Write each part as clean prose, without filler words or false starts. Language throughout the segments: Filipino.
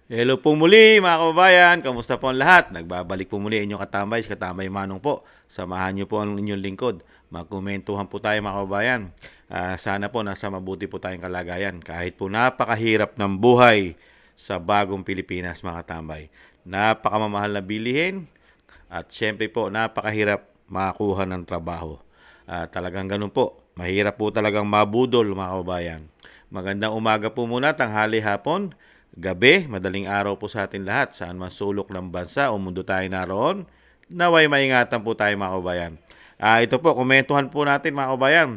Hello po muli mga kababayan, kamusta po ang lahat? Nagbabalik po muli inyong katambay, si Katambay Manong po. Samahan niyo po ang inyong lingkod. Magkomentuhan po tayo mga kababayan. Sana po nasa mabuti po tayong kalagayan. Kahit po napakahirap ng buhay sa bagong Pilipinas mga katambay. Napakamamahal na bilihin at syempre po napakahirap makakuha ng trabaho. Talagang ganun po. Mahirap po talagang mabudol mga kababayan. Magandang umaga po muna, tanghali, hapon, gabi, madaling araw po sa atin lahat. Saan man sulok ng bansa o mundo tayo naroon, naway maingatan po tayo mga kababayan. Ito po, komentuhan po natin mga kababayan.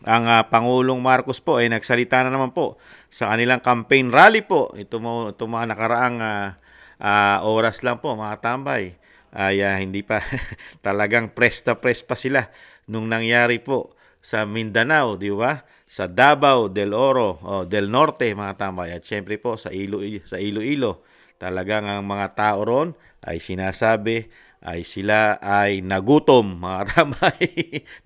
Ang Pangulong Marcos po ay nagsalita na naman po sa kanilang campaign rally po. Ito mga nakaraang oras lang po mga tambay. Hindi pa talagang press na press pa sila nung nangyari po sa Mindanao, di ba? Sa Davao del Oro, del Norte mga tambay, at syempre po sa Iloilo. Talagang ang mga tao ron ay sinasabi ay sila ay nagutom mga tambay.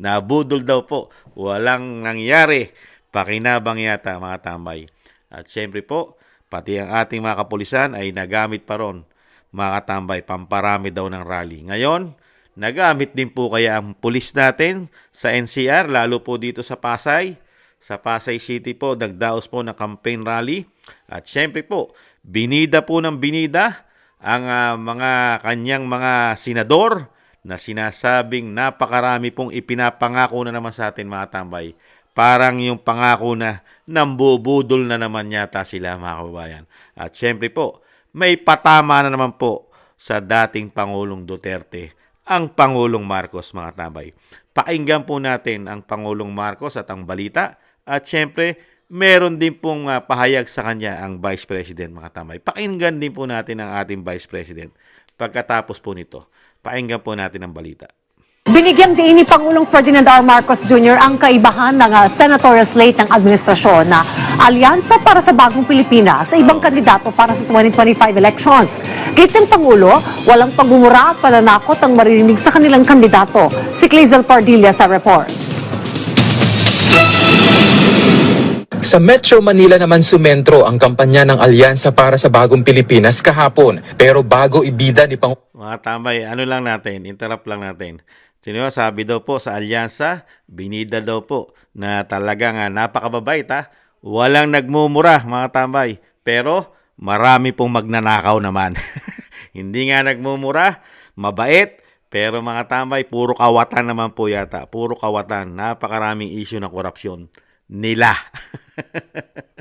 Nabudol daw po. Walang nangyari. Pakinabang yata mga tambay. At syempre po, pati ang ating mga kapulisan ay nagamit pa ron mga katambay, pamparami daw ng rally. Ngayon, nagamit din po kaya ang pulis natin sa NCR, lalo po dito sa Pasay. Sa Pasay City po, nagdaos po ng campaign rally. At syempre po, binida po ng binida ang mga kanyang mga senador na sinasabing napakarami pong ipinapangako na naman sa atin mga tambay. Parang yung pangako na nambubudol na naman yata sila mga kababayan. At syempre po, may patama na naman po sa dating Pangulong Duterte, ang Pangulong Marcos mga tambay. Pakinggan po natin ang Pangulong Marcos at ang balita. At syempre, meron din pong pahayag sa kanya ang Vice President mga tambay. Pakinggan din po natin ang ating Vice President. Pagkatapos po nito, pakinggan po natin ang balita. Binigyang diin ni Pangulong Ferdinand R. Marcos Jr. ang kaibahan ng senatorial slate ng administrasyon na alyansa para sa bagong Pilipinas sa ibang kandidato para sa 2025 elections. Git ng Pangulo, walang pagmumura at pananakot ang maririnig sa kanilang kandidato. Si Clazel Pardilla sa report. Sa Metro Manila naman sumentro ang kampanya ng Alyansa para sa Bagong Pilipinas kahapon. Pero bago ibida ni Mga tambay, interrupt lang natin. Sabi daw po sa Alyansa, binida daw po na talagang napakababait Walang nagmumura mga tambay. Pero marami pong magnanakaw naman. Hindi nga nagmumura, mabait. Pero mga tambay, puro kawatan naman po yata. Puro kawatan. Napakaraming issue ng korupsyon nila.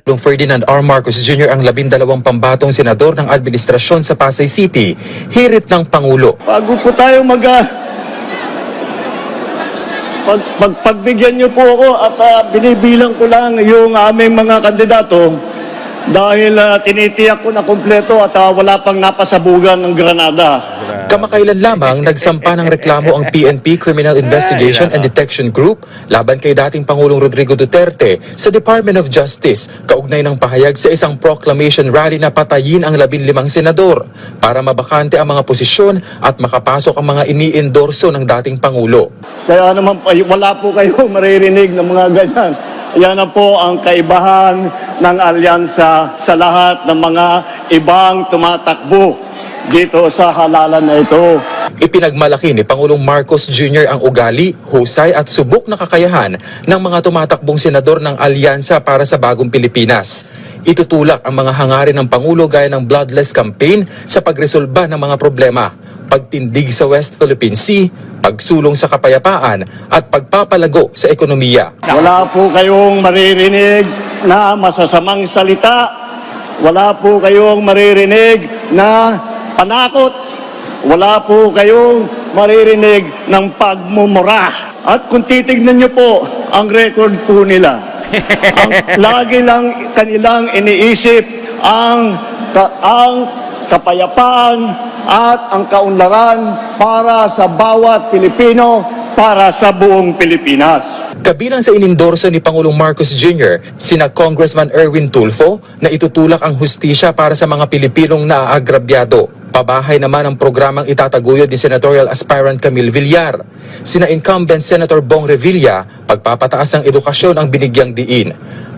Ferdinand R. Marcos Jr. ang 12 pambatong senador ng administrasyon sa Pasay City, hirit ng Pangulo. Bago po tayo pagbigyan niyo po ako at binibilang ko lang yung aming mga kandidato dahil tinitiyak ko na kumpleto at wala pang napasabugan ng granada. Kamakailan lamang nagsampa ng reklamo ang PNP Criminal Investigation and Detection Group laban kay dating Pangulong Rodrigo Duterte sa Department of Justice kaugnay ng pahayag sa isang proclamation rally na patayin ang 15 senador para mabakante ang mga posisyon at makapasok ang mga ini-endorso ng dating Pangulo. Kaya naman wala po kayo maririnig ng mga ganyan. Yan na po ang kaibahan ng alyansa sa lahat ng mga ibang tumatakbo dito sa halalan na ito. Ipinagmalaki ni Pangulong Marcos Jr. ang ugali, husay at subok na kakayahan ng mga tumatakbong senador ng Alyansa para sa Bagong Pilipinas. Itutulak ang mga hangarin ng Pangulo gaya ng bloodless campaign sa pagresolba ng mga problema, pagtindig sa West Philippine Sea, pagsulong sa kapayapaan at pagpapalago sa ekonomiya. Wala po kayong maririnig na masasamang salita. Wala po kayong maririnig na panakot. Wala po kayong maririnig ng pagmumura. At kung titignan niyo po ang record po nila, lagi lang kanilang iniisip ang kapayapaan at ang kaunlaran para sa bawat Pilipino, para sa buong Pilipinas. Kabilang sa inendorso ni Pangulong Marcos Jr., sina Congressman Erwin Tulfo na itutulak ang hustisya para sa mga Pilipinong naaagrabyado. Pabahay naman ang programang itataguyod ni Senatorial Aspirant Camille Villar. Sina incumbent Senator Bong Revilla, pagpapataas ng edukasyon ang binigyang diin.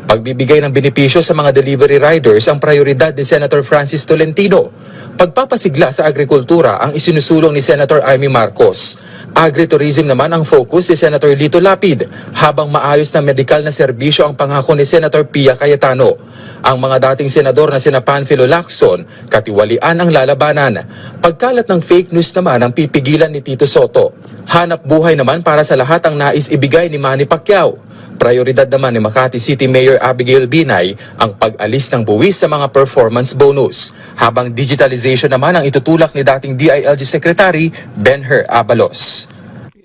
Pagbibigay ng benepisyo sa mga delivery riders ang prioridad ni Senator Francis Tolentino. Pagpapasigla sa agrikultura ang isinusulong ni Senator Amy Marcos. Agritourism naman ang focus ni Senator Lito Lapid, habang maayos na medikal na serbisyo ang pangako ni Senator Pia Cayetano. Ang mga dating senador na sina Panfilo Lacson, katiwalian ang lalabanan. Pagkalat ng fake news naman ang pipigilan ni Tito Soto. Hanap buhay naman para sa lahat ang nais ibigay ni Manny Pacquiao. Prioridad naman ni Makati City Mayor Abigail Binay ang pag-alis ng buwis sa mga performance bonus, habang digitalization naman ang itutulak ni dating DILG Secretary Benher Abalos.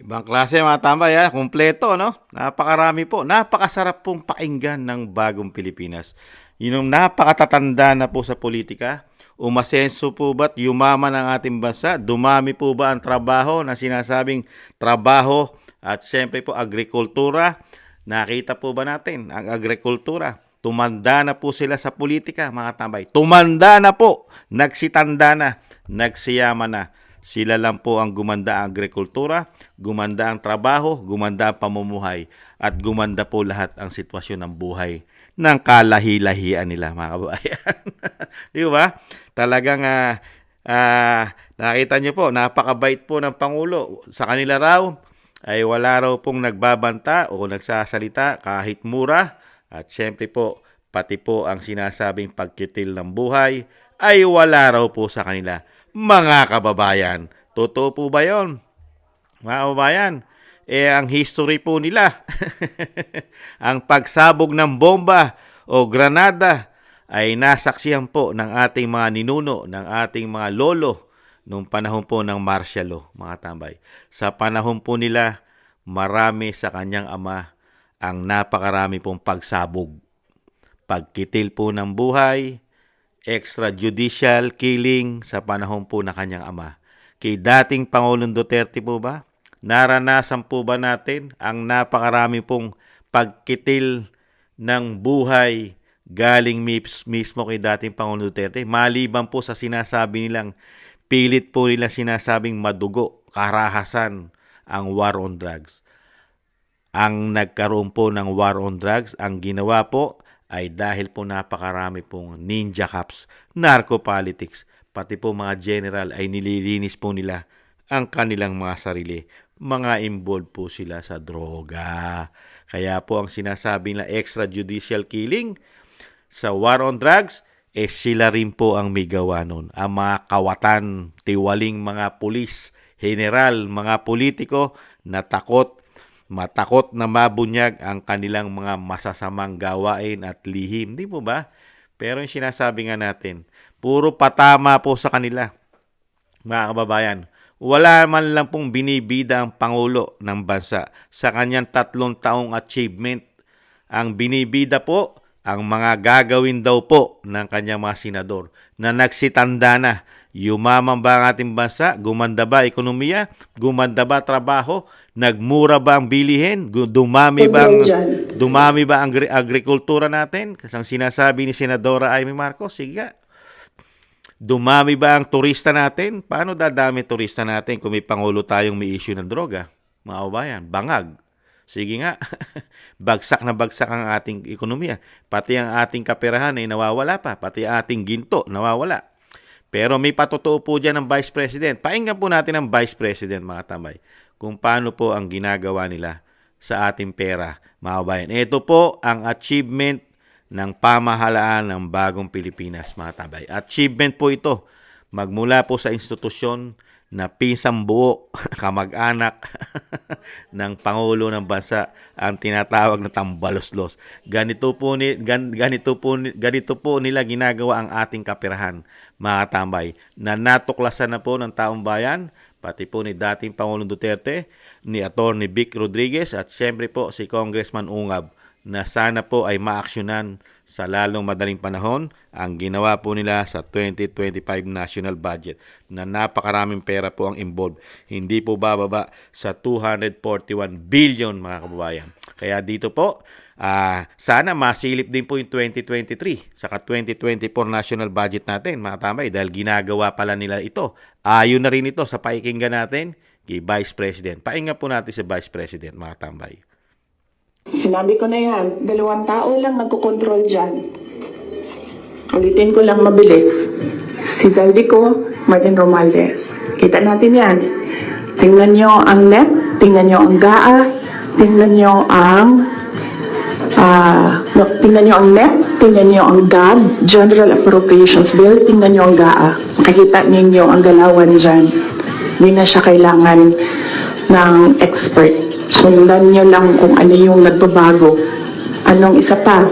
Ibang klase mga tambay, ha? Kumpleto, no? Napakarami po. Napakasarap pong pakinggan ng bagong Pilipinas. Yun yung napakatatanda na po sa politika. Umasenso po ba't yumaman ang ating bansa? Dumami po ba ang trabaho na sinasabing trabaho at siyempre po agrikultura? Nakita po ba natin ang agrikultura? Tumanda na po sila sa politika, mga tambay. Tumanda na po. Nagsitanda na. Nagsiyaman na. Sila lang po ang gumanda ang agrikultura, gumanda ang trabaho, gumanda ang pamumuhay, at gumanda po lahat ang sitwasyon ng buhay ng kalahi-lahian nila, mga kababayan. Di ba? Talagang nakita nyo po, napakabait po ng Pangulo. Sa kanila raw, ay wala raw pong nagbabanta o nagsasalita kahit mura. At syempre po, pati po ang sinasabing pagkitil ng buhay ay wala raw po sa kanila. Mga kababayan, totoo po ba yun? Mga kababayan, ang history po nila, ang pagsabog ng bomba o granada ay nasaksihan po ng ating mga ninuno, ng ating mga lolo, nung panahon po ng martial law, mga tambay. Sa panahon po nila, marami sa kanyang ama ang napakarami pong pagsabog. Pagkitil po ng buhay, extrajudicial killing sa panahon po ng kanyang ama. Kay dating Pangulong Duterte po ba, naranasan po ba natin ang napakarami pong pagkitil ng buhay galing mismo kay dating Pangulong Duterte? Maliban po sa sinasabi nilang pilit po nila sinasabing madugo, karahasan ang war on drugs. Ang nagkaroon po ng war on drugs, ang ginawa po ay dahil po napakarami pong ninja cops, narco-politics, pati po mga general ay nililinis po nila ang kanilang mga sarili. Mga involved po sila sa droga. Kaya po ang sinasabi nila extrajudicial killing sa war on drugs, sila rin po ang may gawa nun. Ang mga kawatan, tiwaling mga pulis, general, mga politiko na matakot na mabunyag ang kanilang mga masasamang gawain at lihim. Di po ba? Pero yung sinasabi nga natin, puro patama po sa kanila. Mga kababayan, wala man lang pong binibida ang Pangulo ng bansa sa kanyang 3 taong achievement. Ang binibida po, ang mga gagawin daw po ng kanyang mga senador na nagsitanda na. Yumaman ba ang ating bansa? Gumanda ba ekonomiya? Gumanda ba trabaho? Nagmura ba ang bilihin? Dumami ba ang agrikultura natin? Kasi ang sinasabi ni Senadora Amy Marcos, sige, dumami ba ang turista natin? Paano dadami turista natin kung may Pangulo tayong may issue ng droga? Mga kabayan, bangag. Sige nga, bagsak na bagsak ang ating ekonomiya. Pati ang ating kaperahan ay nawawala pa. Pati ang ating ginto nawawala. Pero may patotoo po dyan ng Vice President. Pakinggan po natin ang Vice President, mga tambay, kung paano po ang ginagawa nila sa ating pera, mga kabayan. Ito po ang achievement ng pamahalaan ng bagong Pilipinas, mga tambay. Achievement po ito. Magmula po sa institusyon na pinsang buo, kamag-anak ng Pangulo ng bansa, ang tinatawag na tambaloslos. Ganito po nila ginagawa ang ating kaperahan, mga tambay, na natuklasan na po ng taong bayan, pati po ni dating Pangulong Duterte, ni Atty. Vic Rodriguez, at siyempre po si Congressman Ungab, na sana po ay maaksyonan sa lalong madaling panahon ang ginawa po nila sa 2025 national budget na napakaraming pera po ang involved. Hindi po bababa sa 241 billion, mga kababayan. Kaya dito po, sana masilip din po yung 2023 saka 2024 national budget natin, mga tambay, dahil ginagawa pala nila ito. Ayon na rin ito sa pakikinggan natin kay Vice President. Pakinggan po natin si Vice President, mga tambay. Sinabi ko na yan, 2 tao lang nagkokontrol dyan. Ulitin ko lang mabilis. Si Zaldico, Martin Romualdez. Kita natin yan. Tingnan nyo ang NEP, tingnan nyo ang GAA, tingnan nyo ang tingnan nyo ang NEP, tingnan nyo ang GAB, General Appropriations Bill, tingnan nyo ang GAA. Makikita ninyo ang galawan dyan. Hindi na siya kailangan ng expert. Sundan nyo lang kung ano yung nagbabago. Anong isa pa?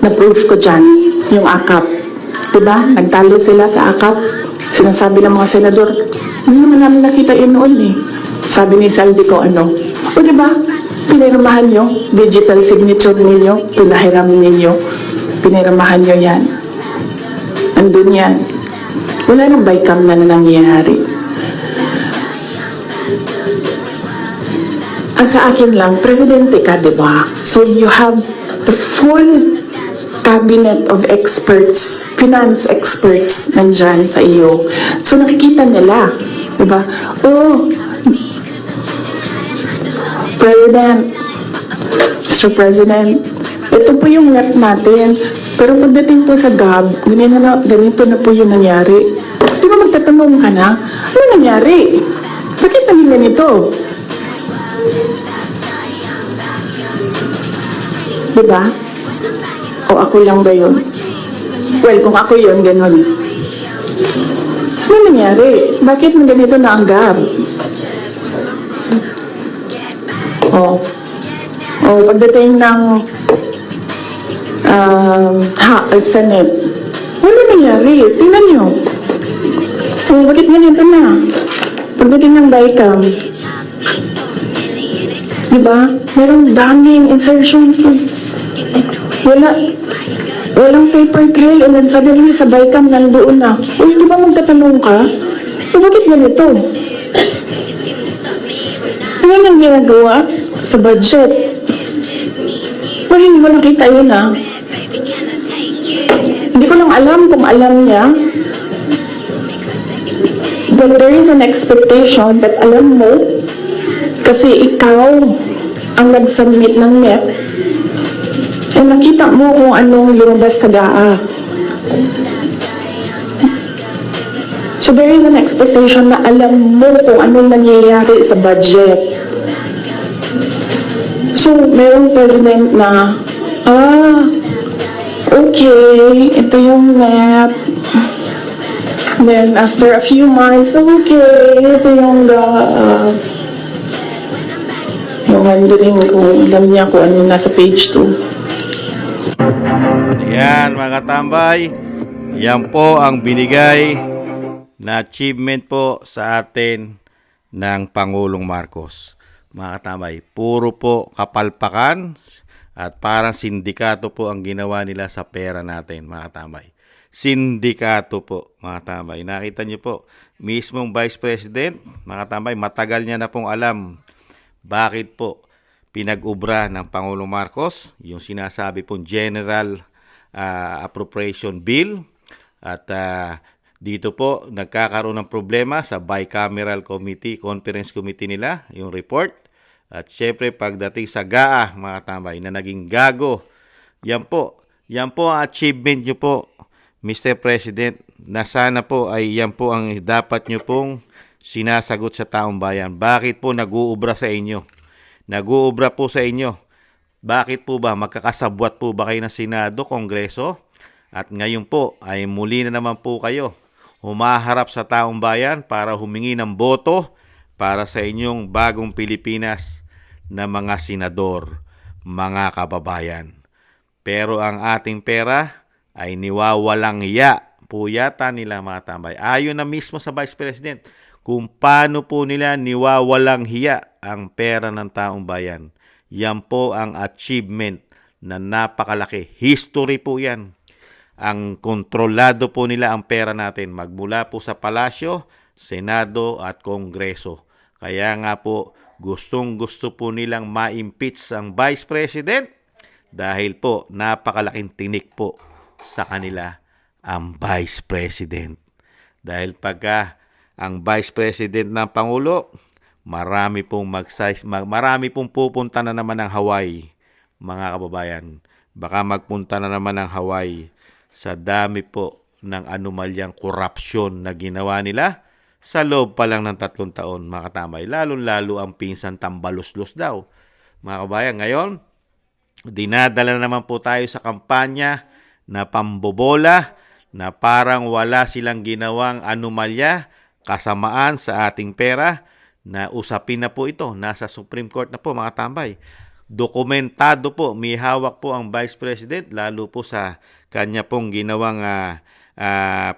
Na-proof ko dyan, yung AKAP. Diba? Nagtalo sila sa AKAP. Sinasabi ng mga senador, hindi naman namin nakita yun noon eh. Sabi ni Zaldico, o diba? Pinirmahan nyo, digital signature ninyo, pinahiram ninyo, pinirmahan nyo yan. Andun yan. Wala nang bycam na nangyayari. At sa akin lang, presidente ka, diba? So you have the full cabinet of experts, finance experts, nandyan sa iyo. So nakikita nila, diba? Oh, President, Mr. President, ito po yung net natin. Pero pagdating po sa GAB, ganito na po yung nangyari. Di ba magtatanong ka na, ano nangyari? Bakit naging ganito? Diba? O ako lang ba yun? Well, kung ako yun, ganun. Ano nangyari? Bakit ganito na ang GAB? Pagdating ng Senate, wala nangyari. Tingnan nyo. Bakit ganito na? Pagdating ng BICAM, diba? Merong daming insertions. Walang paper trail and then suddenly sa BICAM nandoon na. Uy, di ba magtatanong ka? Bakit ganito? Ano nang ginagawa sa budget? Pero hindi mo nakita yun Hindi ko lang alam kung alam niya. But there is an expectation that alam mo kasi ikaw ang nag-submit ng NEP ay nakita mo kung anong lumabas sa GAA. So there is an expectation na alam mo kung anong nangyayari sa budget. So, merong president na, okay, ito yung NEP. Then, after a few months, okay, ito yung yung wondering kung alam niya kung ano nasa page 2. Ayan mga katambay, yan po ang binigay na achievement po sa atin ng Pangulong Marcos. Mga katambay, puro po kapalpakan at parang sindikato po ang ginawa nila sa pera natin, mga katambay. Sindikato po, mga katambay. Nakita niyo po, mismong Vice President, mga katambay, matagal niya na pong alam bakit po pinag-ubra ng Pangulong Marcos yung sinasabi pong General Appropriation Bill. At dito po nagkakaroon ng problema sa Bicameral Committee, Conference Committee nila, yung report. At syempre pagdating sa GAA, mga katambay, na naging gago. Yan po ang achievement nyo po, Mr. President, na sana po ay yan po ang dapat nyo pong sinasagot sa taong bayan. Bakit po nag-uubra sa inyo? Nag-uubra po sa inyo. Bakit po ba? Magkakasabwat po ba kayo ng Senado, Kongreso? At ngayon po ay muli na naman po kayo humaharap sa taong bayan para humingi ng boto para sa inyong bagong Pilipinas na mga senador, mga kababayan. Pero ang ating pera ay niwawalang hiya po yata nila, mga tambay. Ayon na mismo sa Vice President kung paano po nila niwawalang hiya ang pera ng taong bayan. Yan po ang achievement na napakalaki. History po yan. Ang kontrolado po nila ang pera natin magmula po sa Palasyo, Senado at Kongreso. Kaya nga po gustong-gusto po nilang ma-impeach ang Vice President dahil po napakalaking tinik po sa kanila ang Vice President. Dahil pagka ang Vice President ng Pangulo marami pong pupunta na naman ng Hawaii, mga kababayan. Baka magpunta na naman ng Hawaii sa dami po ng anomalyang korupsyon na ginawa nila sa loob pa lang ng 3 taon, mga katambay. Lalo-lalo ang pinsan Tambaluslos daw. Mga kababayan, ngayon, dinadala naman po tayo sa kampanya na pambobola na parang wala silang ginawang anomalya, kasamaan sa ating pera, na usapin na po ito. Nasa Supreme Court na po, mga tambay. Dokumentado po, may hawak po ang Vice President, lalo po sa kanya pong ginawang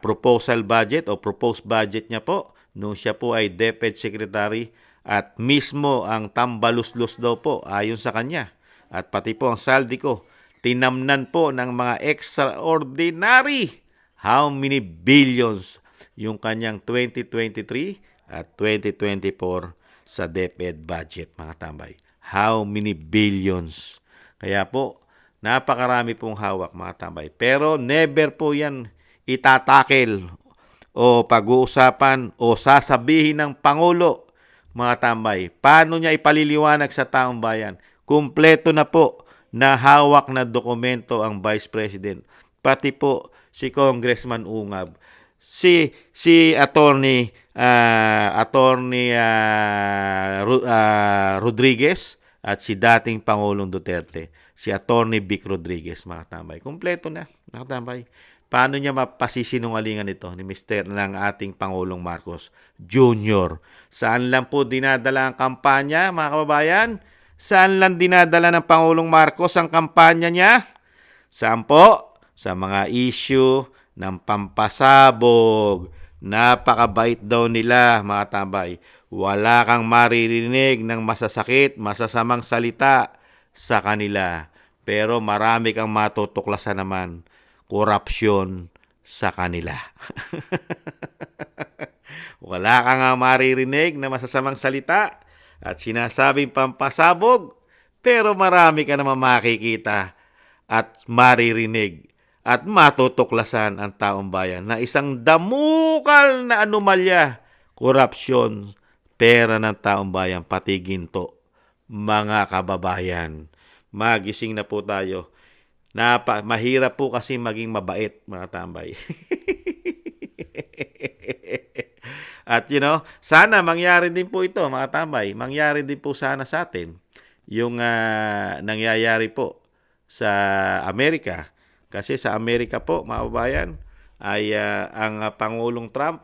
proposal budget o proposed budget niya po nung siya po ay DepEd Secretary, at mismo ang Tambaluslos daw po ayon sa kanya. At pati po ang saldi ko, tinamnan po ng mga extraordinary how many billions yung kanyang 2023 at 2024 sa DepEd budget, mga tambay. How many billions. Kaya po, napakarami pong hawak, mga tambay. Pero never po yan itatakel o pag-uusapan o sasabihin ng Pangulo, mga tambay. Paano niya ipaliliwanag sa taong bayan? Kumpleto na po na hawak na dokumento ang Vice President. Pati po si Congressman Ungab. Si Attorney Rodriguez at si dating Pangulong Duterte, si Attorney Vic Rodriguez, mga tambay. Kumpleto na, mga tambay. Paano niya mapasisinungalingan ito ni ng ating Pangulong Marcos Jr.? Saan lang po dinadala ang kampanya, mga kababayan? Saan lang dinadala ng Pangulong Marcos ang kampanya niya? Saan po? Sa mga issue ng pampasabog. Napakabait daw nila, mga tambay. Wala kang maririnig ng masasakit, masasamang salita sa kanila. Pero marami kang matutuklasan naman. Korupsyon sa kanila. Wala kang maririnig na masasamang salita at sinasabing pampasabog, pero marami ka naman makikita at maririnig at matutuklasan ang taong bayan na isang damukal na anomalya, korupsyon, pera ng taong bayan, pati ginto. Mga kababayan, magising na po tayo. Mahirap po kasi maging mabait, mga tambay. At sana mangyari din po ito, mga tambay. Mangyari din po sana sa atin yung nangyayari po sa Amerika. Kasi sa Amerika po, mga kababayan, ay ang Pangulong Trump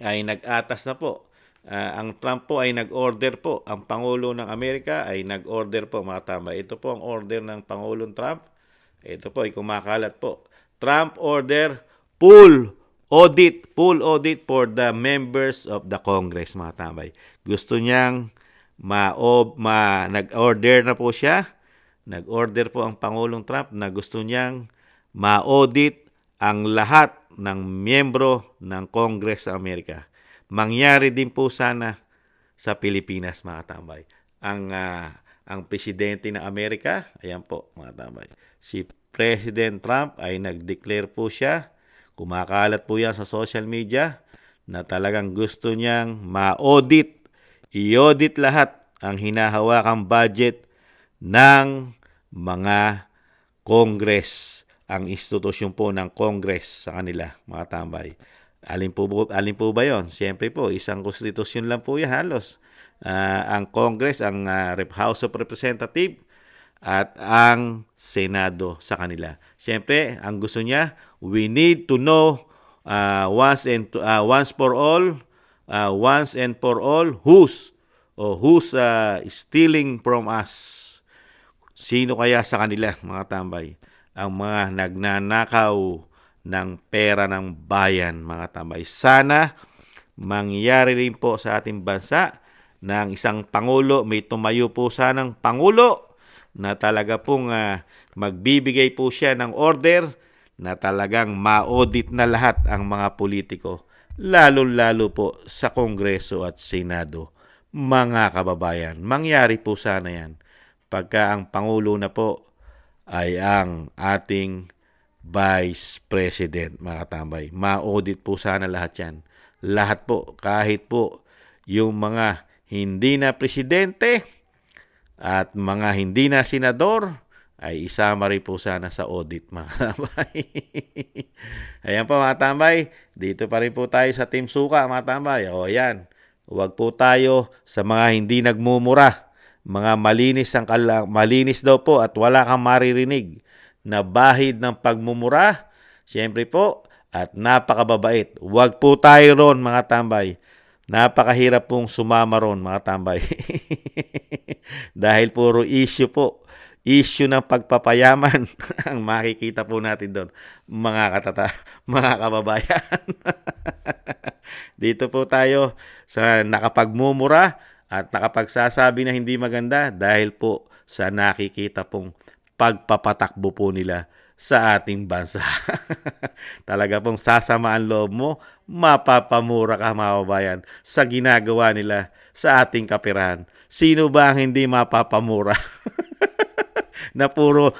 ay nag-atas na po. Ang Trump po ay nag-order po. Ang Pangulo ng Amerika ay nag-order po, mga tambay. Ito po ang order ng Pangulong Trump. Ito po ay kumakalat po. Trump order full audit for the members of the Congress, mga tambay. Gusto niyang nag-order na po siya. Nag-order po ang Pangulong Trump na gusto niyang ma-audit ang lahat ng miyembro ng Congress sa Amerika. Mangyari din po sana sa Pilipinas, mga tambay. Ang presidente ng Amerika, ayan po, mga tambay. Si President Trump ay nag-declare po siya, kumakalat po yan sa social media, na talagang gusto niyang ma-audit, i-audit lahat ang hinahawakang budget ng mga Congress, ang institusyon po ng Congress sa kanila, mga tambay. Alin po ba yon? Siyempre po, isang konstitusyon lang po yan halos. Ang Congress, ang House of Representatives, at ang Senado sa kanila. Siyempre, ang gusto niya, we need to know once and for all who's stealing from us. Sino kaya sa kanila, mga tambay, ang mga nagnanakaw ng pera ng bayan, mga tambay? Sana mangyari rin po sa ating bansa na ang isang Pangulo, may tumayo po sanang Pangulo na talaga pong magbibigay po siya ng order na talagang ma-audit na lahat ang mga politiko, lalo-lalo po sa Kongreso at Senado. Mga kababayan, mangyari po sana yan pagka ang Pangulo na po ay ang ating Vice President, mga tambay. Ma-audit po sana lahat yan. Lahat po, kahit po yung mga hindi na presidente, at mga hindi na senador, ay isama rin po sana sa audit, mga tambay. Ayan po mga tambay, dito pa rin po tayo sa Team Suka, mga tambay. O ayan, huwag po tayo sa mga hindi nagmumura. Mga malinis daw po at wala kang maririnig na bahid ng pagmumura. Siyempre po, at napakababait. Huwag po tayo ron, mga tambay. Napakahirap pong sumama ron, mga tambay. Dahil puro issue po. Issue ng pagpapayaman ang makikita po natin doon, mga kababayan. Dito po tayo sa nakapagmumura at nakapagsasabi na hindi maganda dahil po sa nakikita pong pagpapatakbo po nila sa ating bansa. Talaga pong sasama ang loob mo, mapapamura ka, mga kababayan, sa ginagawa nila sa ating kapirahan. Sino ba ang hindi mapapamura? Na puro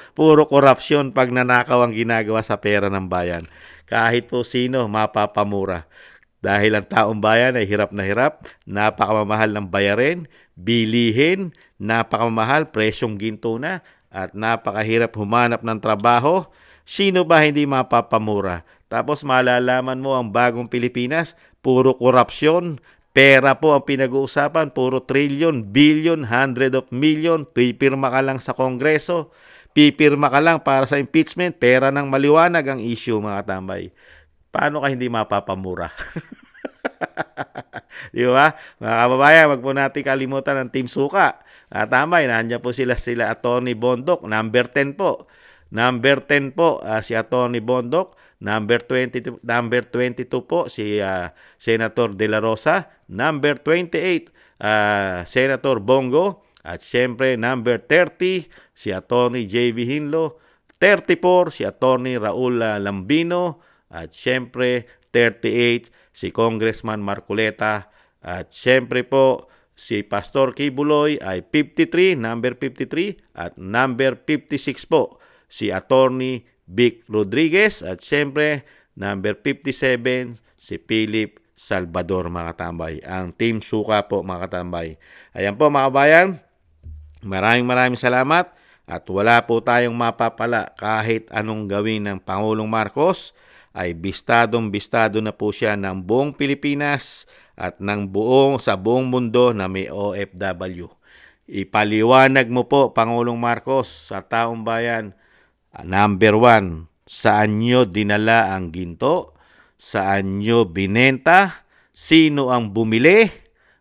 korupsyon, pagnanakaw ang ginagawa sa pera ng bayan. Kahit po sino, mapapamura. Dahil ang taong bayan ay hirap na hirap, napakamamahal ng bayarin, bilihin, napakamamahal, presyong ginto na, at napakahirap humanap ng trabaho. Sino ba hindi mapapamura? Tapos malalaman mo ang bagong Pilipinas, puro korupsyon, pera po ang pinag-uusapan, puro trillion, billion, hundred of million, pipirma ka lang sa Kongreso, pipirma ka lang para sa impeachment, pera ng maliwanag ang issue, mga tambay. Paano ka hindi mapapamura? Di ba? Mga kababayan, wag po natin kalimutan ang Team Suka. Tambay, nandiyan po sila Atty. Bondok, number 10 po. Number 10 po, si Atty. Bondok. Number 22 po, si Senator De La Rosa. Number 28, Senator Bongo. At siyempre, number 30, si Atty. J.B. Hinlo. 34, si Atty. Raul Lambino. At siyempre, 38, si Congressman Marcoleta. At siyempre po, si Pastor Kibuloy ay 53, number 53. At number 56 po, si Atty. Vic Rodriguez. At siyempre, number 57, si Philip Salvador, mga katambay. Ang Team Suka po, mga katambay. Ayan po, mga kabayan. Maraming salamat. At wala po tayong mapapala kahit anong gawin ng Pangulong Marcos. Ay bistadong-bistado na po siya ng buong Pilipinas at sa buong mundo na may OFW. Ipaliwanag mo po, Pangulong Marcos, sa taong bayan. Number 1, saan nyo dinala ang ginto? Saan nyo binenta? Sino ang bumili?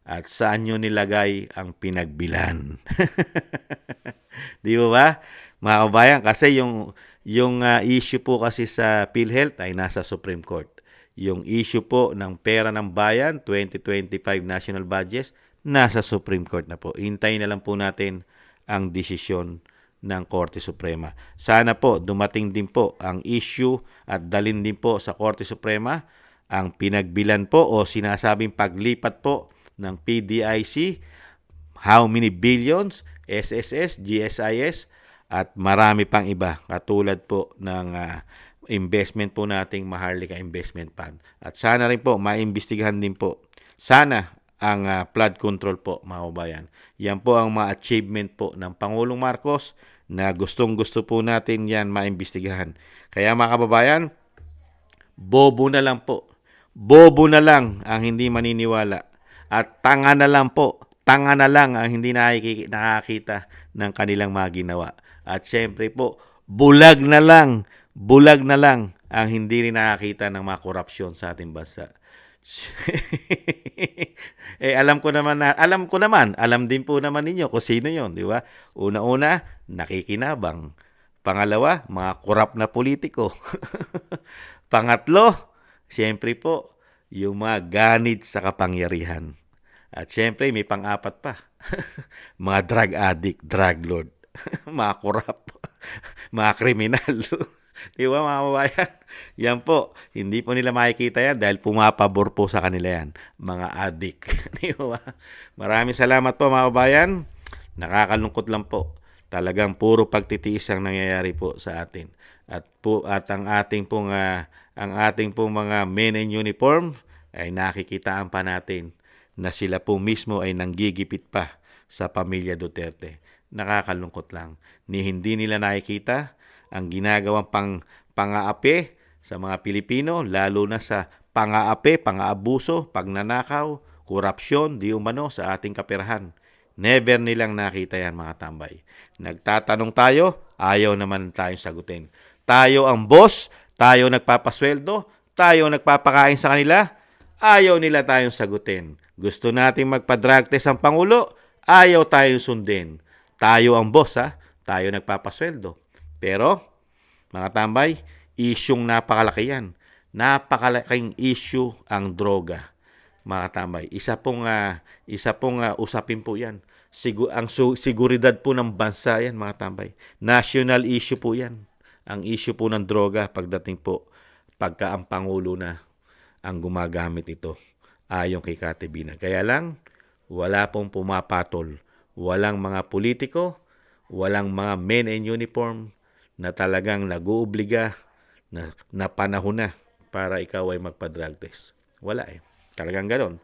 At saan nyo nilagay ang pinagbilan? Di ba? Mga kabayan, kasi yung issue po kasi sa PhilHealth ay nasa Supreme Court. Yung issue po ng pera ng bayan, 2025 national budgets, nasa Supreme Court na po. Hintayin na lang po natin ang desisyon ng Korte Suprema. Sana po dumating din po ang issue at dalin din po sa Korte Suprema ang pinagbilan po o sinasabing paglipat po ng PDIC, how many billions, SSS, GSIS, at marami pang iba katulad po ng investment po nating Maharlika Investment Fund. At sana rin po maimbestigahan din po. Sana ang flood control po, mga kabayan. Yan po ang mga achievement po ng Pangulong Marcos na gustong-gusto po natin yan maimbestigahan. Kaya mga kababayan, bobo na lang po. Bobo na lang ang hindi maniniwala. At tanga na lang po. Tanga na lang ang hindi nakakita ng kanilang mga ginawa. At syempre po, bulag na lang ang hindi rin nakakita ng mga korupsyon sa ating bansa. Alam din po naman ninyo kung sino yon, di ba? Una-una, nakikinabang. Pangalawa, mga korap na politiko. Pangatlo, siyempre po, yung mga ganid sa kapangyarihan. At siyempre, may pang-apat pa. Mga drug addict, drug lord. Mga korap, mga kriminal. Di ba, mga kababayan? Yan po, hindi po nila makikita yan dahil pumapabor po sa kanila yan. Mga addict. Di ba? Maraming salamat po, mga kababayan. Nakakalungkot lang po. Talagang puro pagtitiis ang nangyayari po sa atin. At ang ating pong mga men in uniform ay nakikitaan pa natin na sila po mismo ay nanggigipit pa sa pamilya Duterte. Nakakalungkot lang. Hindi nila nakikita ang ginagawang pang-aapi sa mga Pilipino, lalo na sa pang-aapi, pang-aabuso, pagnanakaw, korupsyon, di umano sa ating kaperahan. Never nilang nakita yan, mga tambay. Nagtatanong tayo, ayaw naman tayong sagutin. Tayo ang boss, tayo nagpapasweldo, tayo nagpapakain sa kanila, ayaw nila tayong sagutin. Gusto nating magpa-drug test ang Pangulo, ayaw tayong sundin. Tayo ang boss, ha? Tayo nagpapasweldo. Pero, mga tambay, isyung napakalaki yan. Napakalaking issue ang droga. Mga tambay, isa pong usapin po yan. Seguridad po ng bansa yan, mga tambay. National issue po yan. Ang issue po ng droga pagdating po pagka ang Pangulo na ang gumagamit ito ayon kay Kati Binag. Kaya lang, wala pong pumapatol. Walang mga politiko, walang mga men in uniform na talagang nag-uubliga na panahon na para ikaw ay magpa-drug test. Wala eh. Talagang ganon.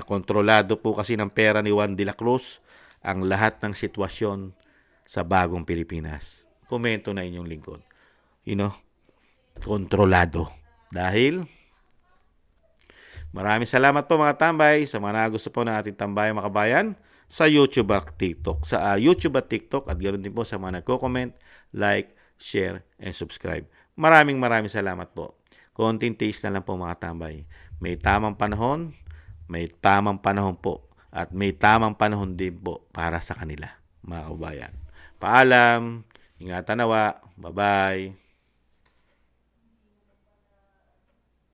Kontrolado po kasi ng pera ni Juan de la Cruz ang lahat ng sitwasyon sa bagong Pilipinas. Komento na inyong lingkod. Kontrolado. Dahil maraming salamat po mga tambay sa mga gusto po ng ating tambayang makabayan sa YouTube at TikTok. Sa YouTube at TikTok at ganoon din po sa mga nagko-comment, like, share, and subscribe. Maraming salamat po. Konting taste na lang po mga tambay. May tamang panahon po at may tamang panahon din po para sa kanila, mga kabayan. Paalam, ingatan nawa, bye-bye.